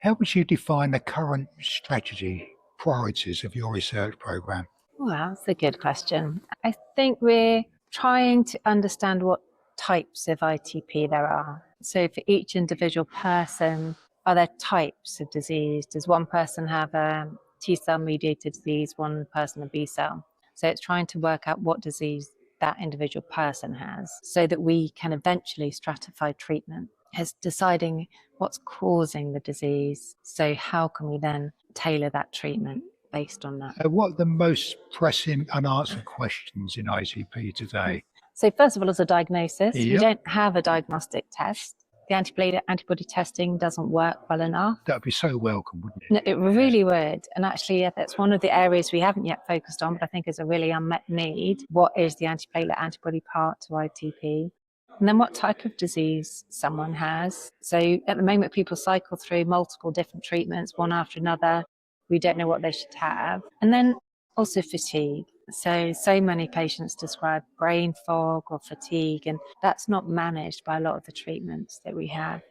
How would you define the current strategy priorities of your research program? Well, that's a good question. I think we're trying to understand what types of ITP there are. So for each individual person, are there types of disease? Does one person have a T-cell mediated disease, one person a B-cell? So it's trying to work out what disease that individual person has so that we can eventually stratify treatment. It's deciding what's causing the disease. So how can we then tailor that treatment based on that? What are the most pressing unanswered questions in ITP today? So first of all, as a diagnosis, we Yep. don't have a diagnostic test. The antibody testing doesn't work well enough. That would be so welcome, wouldn't it? No, it really would. And actually, that's one of the areas we haven't yet focused on, but I think is a really unmet need. What is the antiplatelet antibody part to ITP? And then what type of disease someone has. So at the moment, people cycle through multiple different treatments, one after another. We don't know what they should have. And then also fatigue. So many patients describe brain fog or fatigue, and that's not managed by a lot of the treatments that we have.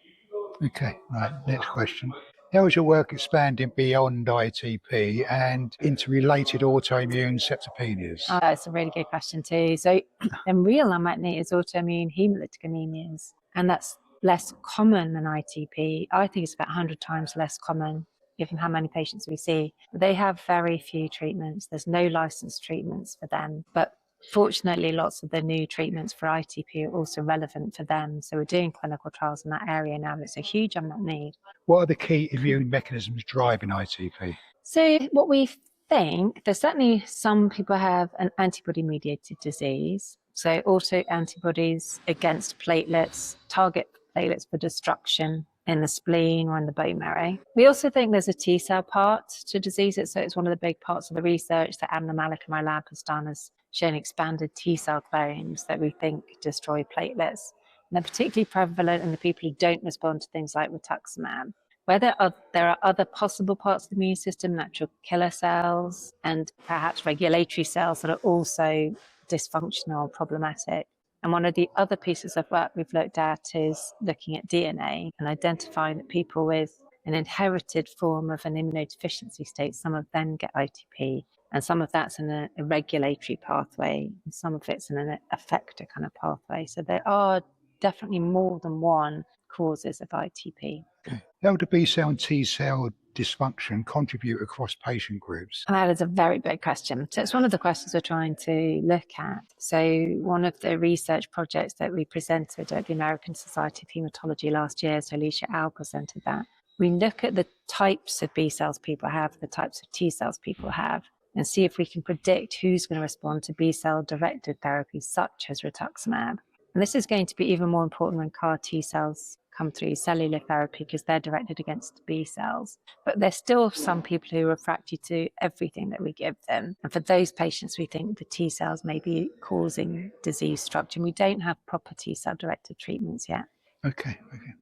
Okay, right. Next question. How is your work expanding beyond ITP and into related autoimmune septicemias? It's a really good question too. So the real unmet need is autoimmune hemolytic anemias, and that's less common than ITP. I think it's about 100 times less common given how many patients we see. But they have very few treatments. There's no licensed treatments for them. But fortunately, lots of the new treatments for ITP are also relevant for them. So we're doing clinical trials in that area now. It's a huge unmet need. What are the key immune mechanisms driving ITP? So what we think, there's certainly some people have an antibody-mediated disease. So autoantibodies against platelets, target platelets for destruction in the spleen or in the bone marrow. We also think there's a T-cell part to diseases. So it's one of the big parts of the research that Amna Malik in my lab has done, has shown expanded T-cell clones that we think destroy platelets. And they're particularly prevalent in the people who don't respond to things like rituximab. Whether there are other possible parts of the immune system, natural killer cells, and perhaps regulatory cells that are also dysfunctional or problematic. And one of the other pieces of work we've looked at is looking at DNA and identifying that people with an inherited form of an immunodeficiency state, some of them get ITP, and some of that's in a regulatory pathway, and some of it's in an effector kind of pathway. So there are definitely more than one causes of ITP. Okay. How do B-cell and T-cell dysfunction contribute across patient groups? And that is a very big question. So it's one of the questions we're trying to look at. So one of the research projects that we presented at the American Society of Haematology last year, so Alicia Al presented that, we look at the types of B cells people have, the types of T cells people have, and see if we can predict who's going to respond to B-cell directed therapies such as rituximab. And this is going to be even more important when CAR T cells come through cellular therapy because they're directed against B cells. But there's still some people who are refractory to everything that we give them. And for those patients, we think the T cells may be causing disease structure. And we don't have proper T cell directed treatments yet. Okay.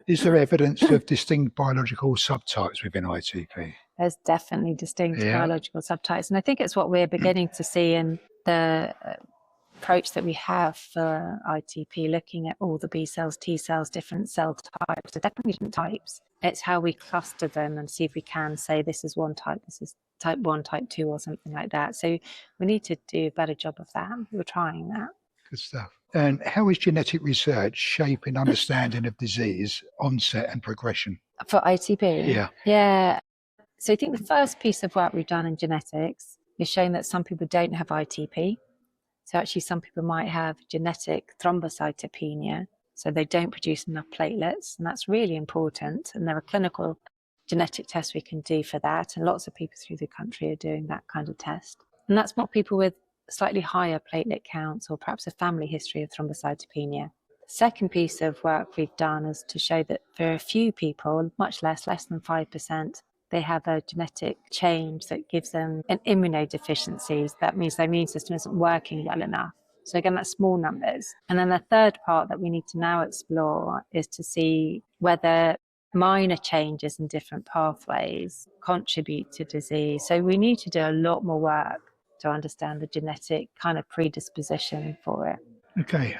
Is there evidence of distinct biological subtypes within ITP? There's definitely distinct biological subtypes. And I think it's what we're beginning to see in the approach that we have for ITP, looking at all the B cells, T cells, different cell types, so definitely different types. It's how we cluster them and see if we can say this is one type, this is type 1, type 2 or something like that. So we need to do a better job of that. We're trying that. Good stuff. And how is genetic research shaping understanding of disease, onset and progression? For ITP? Yeah. So I think the first piece of work we've done in genetics is showing that some people don't have ITP. So actually some people might have genetic thrombocytopenia, so they don't produce enough platelets, and that's really important. And there are clinical genetic tests we can do for that, and lots of people through the country are doing that kind of test. And that's not people with slightly higher platelet counts or perhaps a family history of thrombocytopenia. The second piece of work we've done is to show that for a few people, much less than 5%, they have a genetic change that gives them an immunodeficiency. That means their immune system isn't working well enough. So again, that's small numbers. And then the third part that we need to now explore is to see whether minor changes in different pathways contribute to disease. So we need to do a lot more work to understand the genetic kind of predisposition for it. Okay.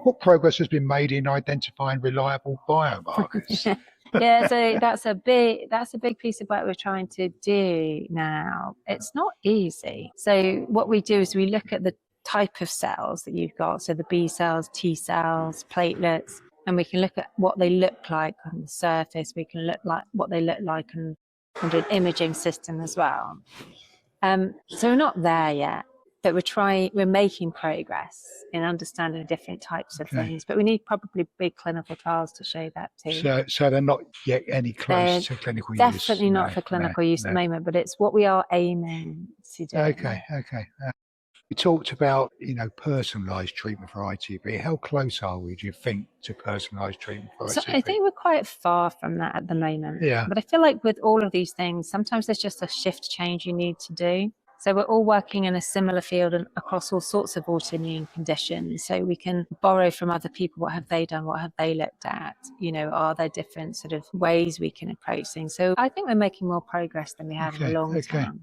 What progress has been made in identifying reliable biomarkers? Yeah, so that's a big piece of work we're trying to do now. It's not easy. So what we do is we look at the type of cells that you've got, so the B cells, T cells, platelets, and we can look at what they look like on the surface. We can look like what they look like on an imaging system as well. So we're not there yet, but we're making progress in understanding different types of things. But we need probably big clinical trials to show that too. So they're not yet any close to clinical use. Definitely not for clinical use at the moment, but it's what we are aiming to do. Okay. We talked about, personalised treatment for ITP. How close are we, do you think, to personalised treatment for ITP? So I think we're quite far from that at the moment. Yeah. But I feel like with all of these things, sometimes there's just a shift change you need to do. So we're all working in a similar field and across all sorts of autoimmune conditions. So we can borrow from other people. What have they done? What have they looked at? Are there different sort of ways we can approach things? So I think we're making more progress than we have in a long time.